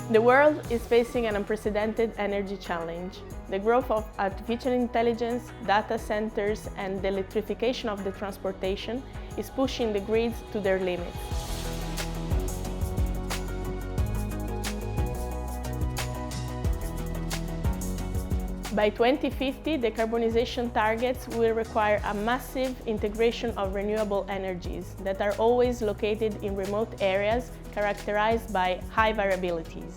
The world is facing an unprecedented energy challenge. The growth of artificial intelligence, data centers, and the electrification of the transportation is pushing the grids to their limits. By 2050, decarbonization targets will require a massive integration of renewable energies that are always located in remote areas characterized by high variabilities.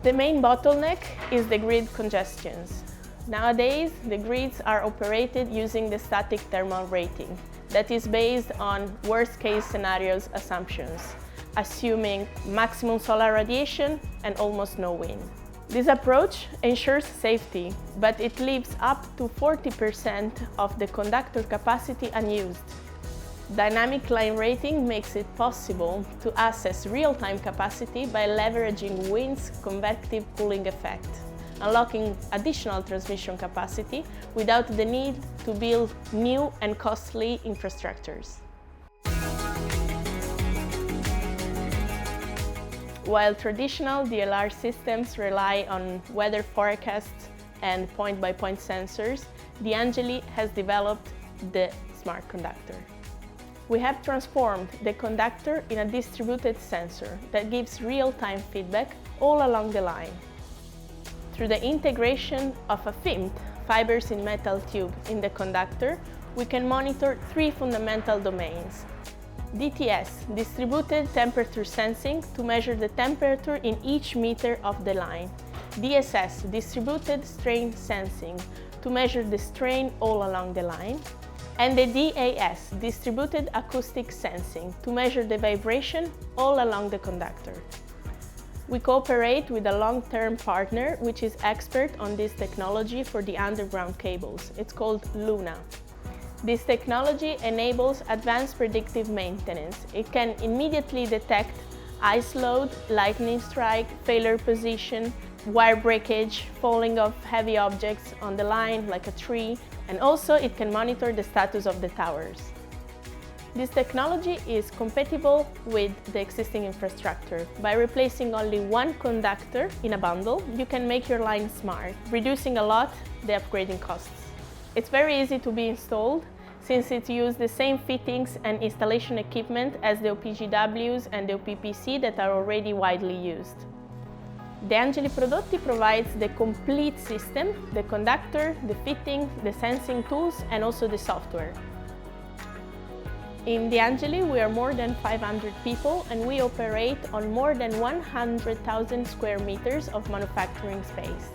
The main bottleneck is the grid congestions. Nowadays, the grids are operated using the static thermal rating that is based on worst-case scenarios assumptions, assuming maximum solar radiation and almost no wind. This approach ensures safety, but it leaves up to 40% of the conductor capacity unused. Dynamic line rating makes it possible to assess real-time capacity by leveraging wind's convective cooling effect, unlocking additional transmission capacity without the need to build new and costly infrastructures. While traditional DLR systems rely on weather forecasts and point-by-point sensors, the Angeli has developed the Smart Conductor. We have transformed the conductor in a distributed sensor that gives real-time feedback all along the line. Through the integration of a FIMT, fibers in metal tube, in the conductor, we can monitor three fundamental domains. DTS, distributed temperature sensing, to measure the temperature in each meter of the line. DSS, distributed strain sensing, to measure the strain all along the line. And the DAS, distributed acoustic sensing, to measure the vibration all along the conductor. We cooperate with a long-term partner which is expert on this technology for the underground cables. It's called Luna. This technology enables advanced predictive maintenance. It can immediately detect ice load, lightning strike, failure position, wire breakage, falling of heavy objects on the line like a tree, and also it can monitor the status of the towers. This technology is compatible with the existing infrastructure. By replacing only one conductor in a bundle, you can make your line smart, reducing a lot the upgrading costs. It's very easy to be installed since it uses the same fittings and installation equipment as the OPGWs and the OPPC that are already widely used. The Angeli Prodotti provides the complete system, the conductor, the fitting, the sensing tools, and also the software. In the Angeli, we are more than 500 people and we operate on more than 100,000 square meters of manufacturing space.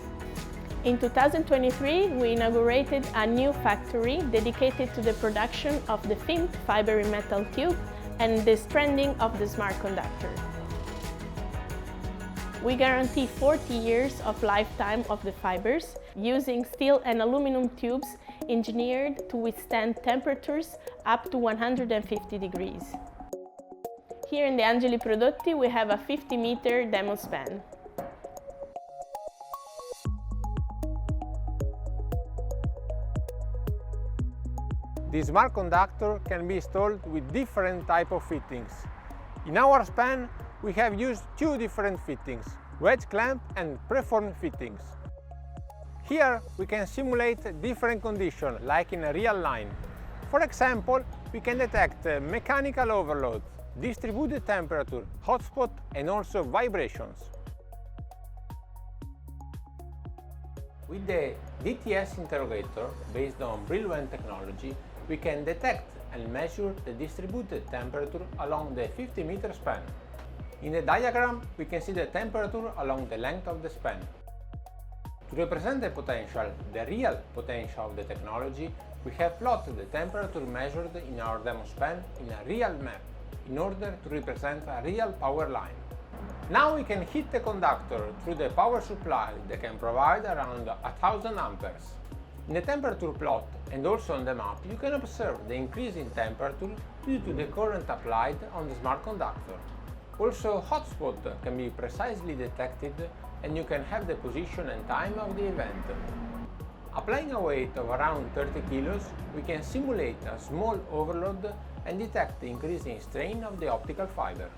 In 2023, we inaugurated a new factory dedicated to the production of the FIMT fiber in metal tube and the stranding of the Smart Conductor. We guarantee 40 years of lifetime of the fibers using steel and aluminum tubes engineered to withstand temperatures up to 150 degrees. Here in the Angeli Prodotti, we have a 50-meter demo span. The Smart Conductor can be installed with different types of fittings. In our span, we have used two different fittings, wedge clamp and preformed fittings. Here we can simulate different conditions like in a real line. For example, we can detect mechanical overload, distributed temperature, hotspot and also vibrations. With the DTS interrogator based on Brillouin technology, we can detect and measure the distributed temperature along the 50-meter span. In the diagram, we can see the temperature along the length of the span. To represent the potential, the real potential of the technology, we have plotted the temperature measured in our demo span in a real map in order to represent a real power line. Now we can hit the conductor through the power supply that can provide around 1000 amperes. In the temperature plot and also on the map, you can observe the increase in temperature due to the current applied on the Smart Conductor. Also, hotspot can be precisely detected and you can have the position and time of the event. Applying a weight of around 30 kilos, we can simulate a small overload and detect the increasing strain of the optical fiber.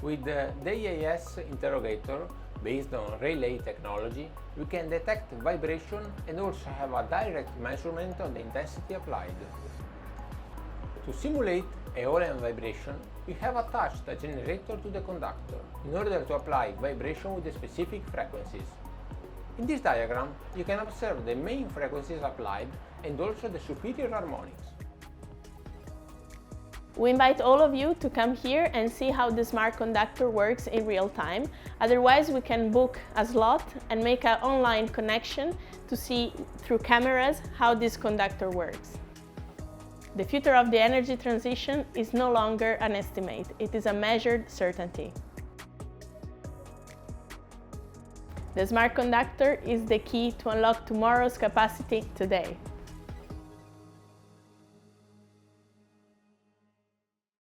With the DIS interrogator, based on relay technology, we can detect vibration and also have a direct measurement of the intensity applied. To simulate aeolian vibration, we have attached a generator to the conductor in order to apply vibration with the specific frequencies. In this diagram, you can observe the main frequencies applied and also the superior harmonics. We invite all of you to come here and see how the Smart Conductor works in real time. Otherwise, we can book a slot and make an online connection to see through cameras how this conductor works. The future of the energy transition is no longer an estimate, it is a measured certainty. The Smart Conductor is the key to unlock tomorrow's capacity today.